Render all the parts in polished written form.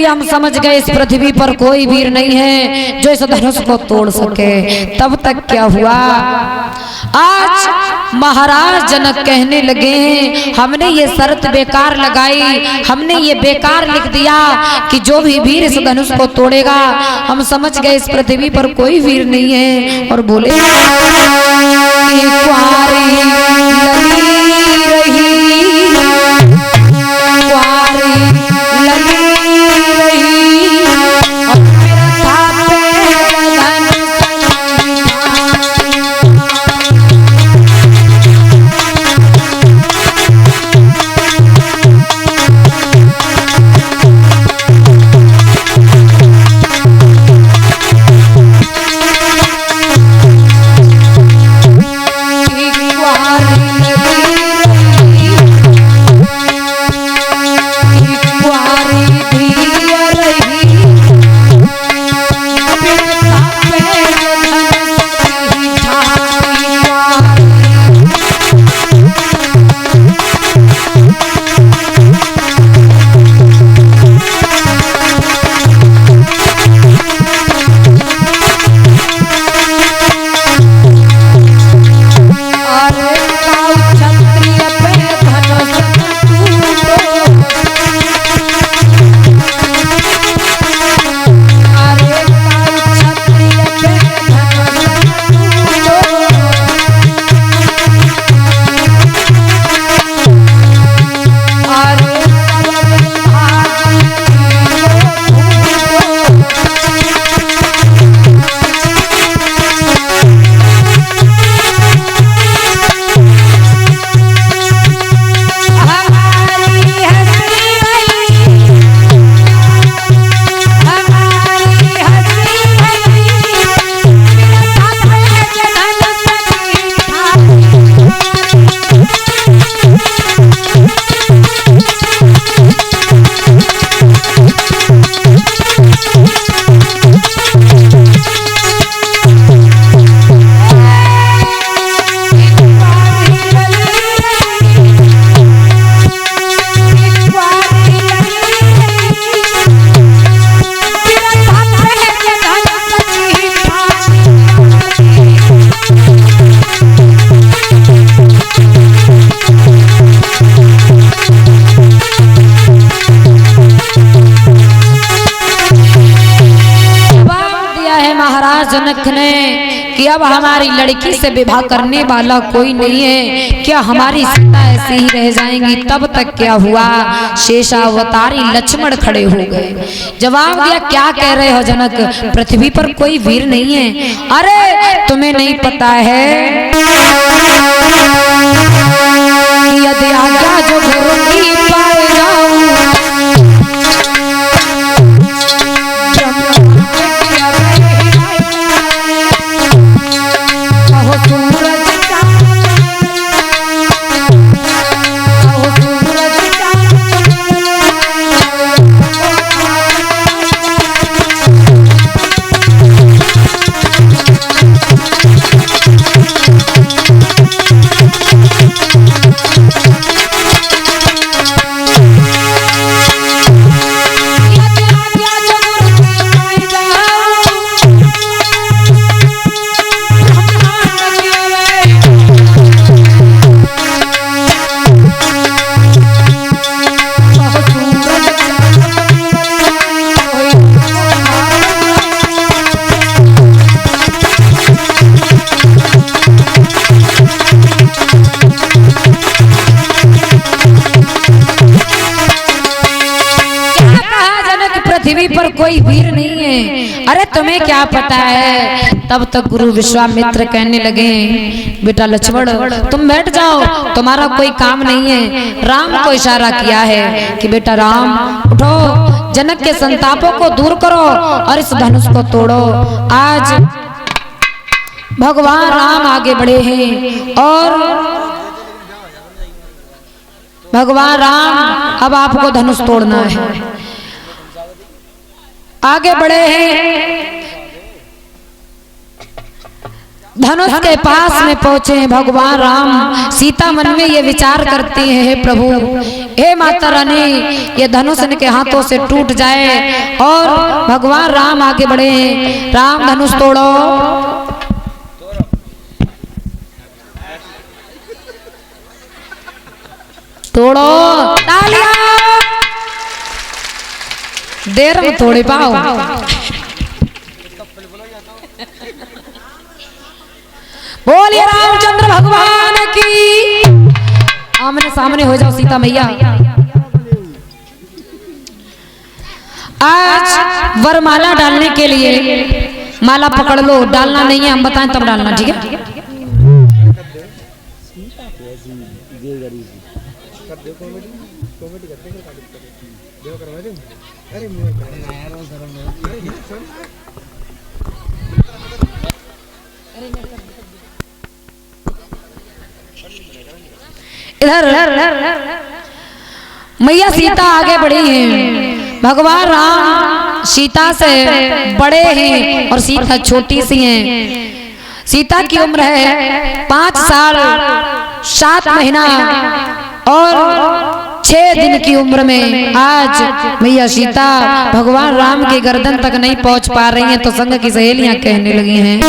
हम समझ गए इस पृथ्वी पर कोई वीर नहीं है जो इस धनुष को तोड़ सके। तब तक क्या हुआ, आज महाराज जनक कहने लगे हमने ये शर्त बेकार लगाई, हमने ये बेकार लिख दिया कि जो भी वीर इस धनुष को तोड़ेगा, हम समझ गए इस पृथ्वी पर कोई वीर नहीं है। और बोले जनक ने कि अब हमारी लड़की से विवाह करने वाला कोई नहीं है, क्या हमारी सीता ऐसे ही रह जाएंगी। तब तक क्या हुआ, शेषावतारी लक्ष्मण खड़े हो गए। जवाब दिया, क्या कह रहे हो जनक, पृथ्वी पर कोई वीर नहीं है। अरे तुम्हें नहीं पता है यदि आज्ञा जो गुरु की पाए जाऊं, पृथ्वी पर कोई वीर नहीं है। अरे तुम्हें क्या पता है। तब तक गुरु विश्वामित्र कहने लगे, बेटा लक्ष्मण तुम बैठ जाओ, तुम्हारा कोई काम नहीं है। राम को इशारा किया है कि बेटा राम उठो, जनक के संतापों को दूर करो और इस धनुष को तोड़ो। आज भगवान राम आगे बढ़े हैं और भगवान राम अब आपको धनुष तोड़ना है। आगे बढ़े हैं, धनुष के पास में पहुंचे भगवान राम। सीता मन में ये विचार करती है, हे प्रभु, हे माता रानी, ये धनुष इनके हाथों से टूट जाए। और भगवान राम आगे बढ़े, राम धनुष तोड़ो। तोड़ो, तालियां। देर में तोड़े पाओ। बोलिए रामचंद्र भगवान की। आमने सामने हो जाओ सीता मैया। आज वरमाला डालने के लिए माला पकड़ लो, डालना नहीं है हम बताएं तब डालना, ठीक है? इधर मैया सीता आगे बढ़ी हैं। भगवान राम सीता से बड़े हैं और सीता छोटी सी हैं। सीता की उम्र है 5 साल 7 महीना और 6 दिन की उम्र में आज मैया सीता भगवान राम के गर्दन तक नहीं पहुंच पा रही हैं। तो संग की सहेलियां कहने लगी हैं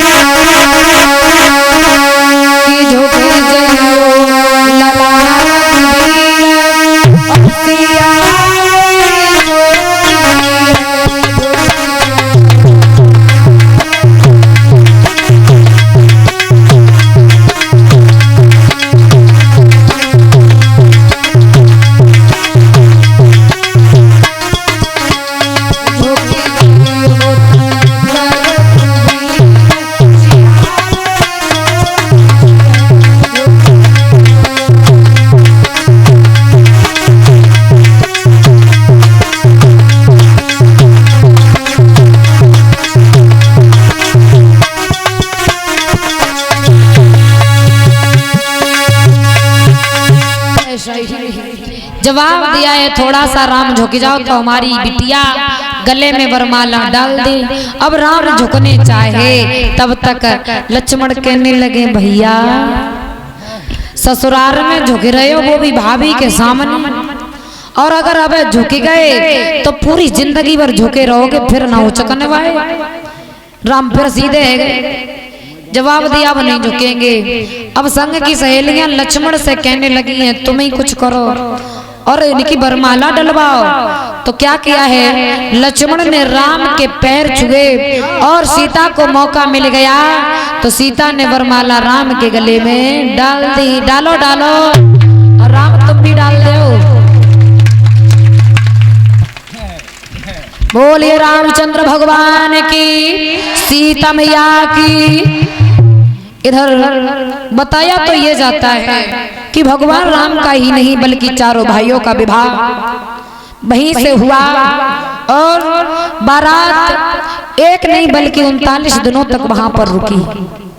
कि झोंके जवाब दिया है, थोड़ा सा राम झुक जाओ तो हमारी बिटिया गले में वरमाला डाल दे। अब राम झुकने चाहे तब तक लक्ष्मण कहने लगे, भैया ससुराल में झुक रहे हो वो भी भाभी के सामने, और अगर अब झुक गए तो पूरी जिंदगी भर झुके रहोगे, फिर ना उचकने वाले। राम फिर सीधे जवाब दिया, अब नहीं झुकेंगे। अब संग की सहेलियां लक्ष्मण से कहने लगी हैं, तुम ही कुछ करो और इनकी वरमाला डलवाओ। तो क्या किया है, लक्ष्मण ने राम के पैर छुए और सीता को मौका मिल गया तो सीता ने वरमाला राम के गले में डाल दी। डालो डालो, और राम तुम भी डाल दो। बोलिए रामचंद्र भगवान की, सीता मैया की। इधर बताया तो ये जाता है कि भगवान राम का ही नहीं बल्कि चारों भाइयों का विवाह वहीं से हुआ और बारात एक नहीं बल्कि 39 दिनों तक वहां पर रुकी।